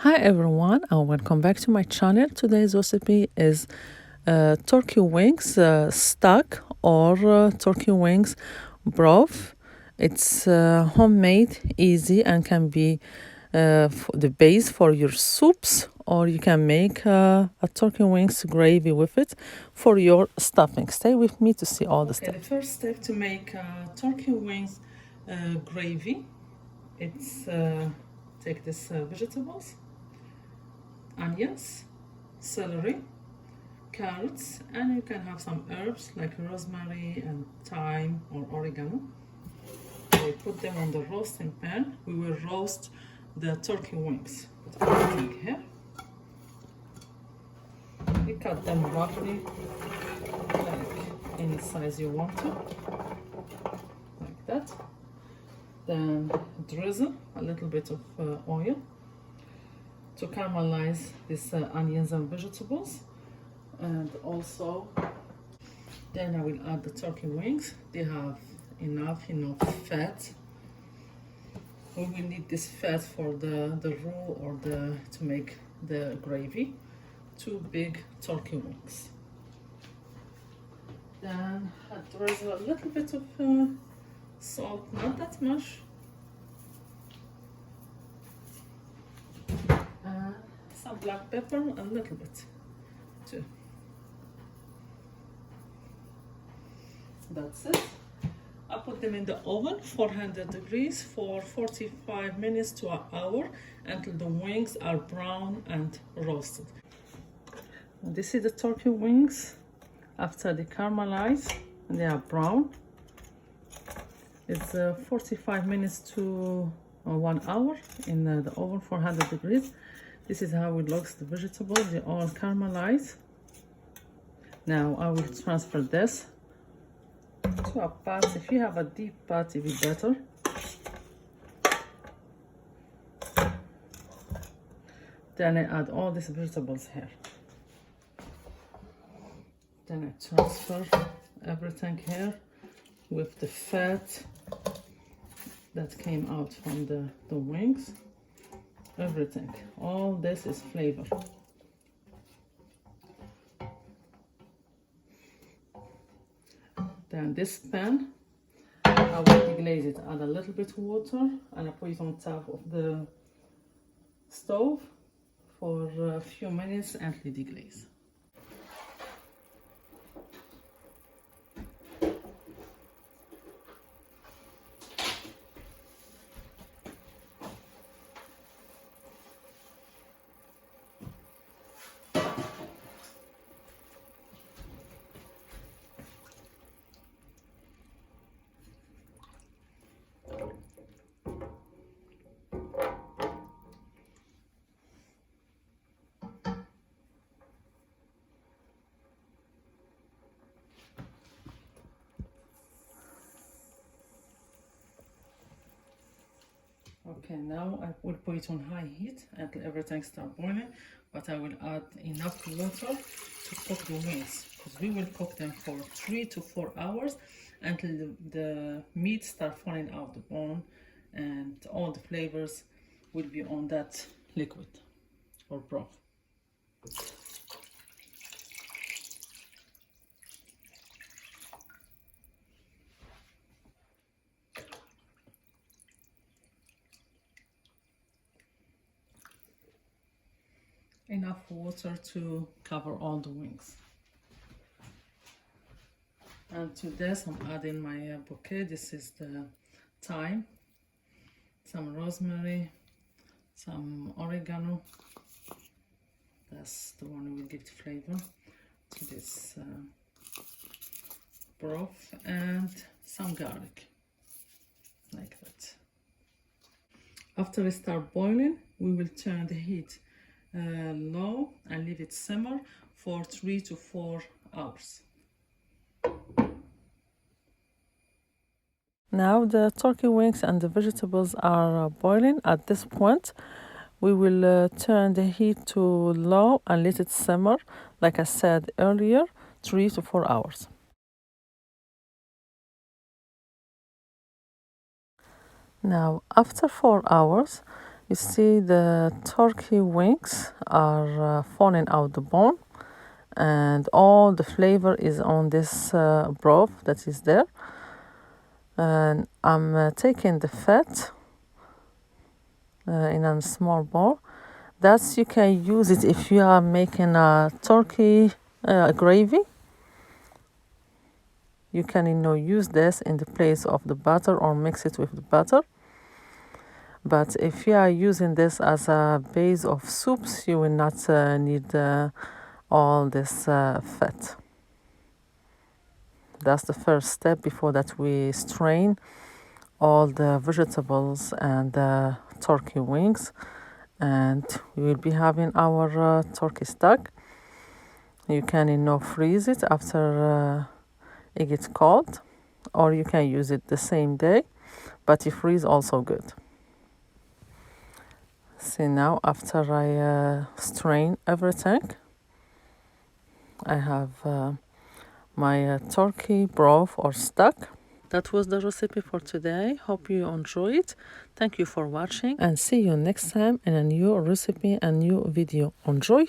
Hi everyone and welcome back to my channel. Today's recipe is turkey wings stuck or turkey wings broth. It's homemade, easy, and can be the base for your soups, or you can make a turkey wings gravy with it for your stuffing. Stay with me to see all the steps. The first step to make turkey wings gravy, it's take this vegetables, onions, celery, carrots, and you can have some herbs like rosemary and thyme or oregano. We put them on the roasting pan. We will roast the turkey wings. Put everything here. You cut them roughly like any size you want to, like that. Then drizzle a little bit of oil to caramelize these onions and vegetables. And also then I will add the turkey wings. They have enough fat. We will need this fat for the roux or to make the gravy. 2 big turkey wings. Then I drizzle a little bit of salt, not that much. And some black pepper, a little bit too. That's it. I put them in the oven, 400 degrees, for 45 minutes to an hour until the wings are brown and roasted. And this is the turkey wings after they caramelize and they are brown. It's 45 minutes to 1 hour in the oven, 400 degrees. This is how it looks. The vegetables, they all caramelize. Now I will transfer this to a pot. If you have a deep pot, it will be better. Then I add all these vegetables here. Then I transfer everything here with the fat that came out from the wings. Everything. All this is flavor. Then this pan, I will deglaze it. Add a little bit of water and I put it on top of the stove for a few minutes until it deglaze. Okay, now I will put it on high heat until everything starts boiling, but I will add enough water to cook the wings, because we will cook them for 3 to 4 hours until the meat starts falling out the bone and all the flavors will be on that liquid or broth. Enough water to cover all the wings. And to this I'm adding my bouquet. This is the thyme, some rosemary, some oregano. That's the one who will give the flavor to this broth, and some garlic, like that. After it starts boiling, we will turn the heat low and leave it simmer for 3 to 4 hours. Now the turkey wings and the vegetables are boiling. At this point, we will turn the heat to low and let it simmer, like I said earlier, 3 to 4 hours. Now, after 4 hours, You see the turkey wings are falling out the bone, and all the flavor is on this broth that is there. And I'm taking the fat in a small bowl. That's you can use it if you are making a turkey gravy. You can use this in the place of the butter or mix it with the butter. But if you are using this as a base of soups, you will not need all this fat. That's the first step. Before that, we strain all the vegetables and the turkey wings, and we will be having our turkey stock. You can freeze it after it gets cold, or you can use it the same day, but you freeze also good. See, now after I strain everything, I have my turkey broth or stock. That was the recipe for today. Hope you enjoy it. Thank you for watching, and see you next time in a new recipe and new video. Enjoy!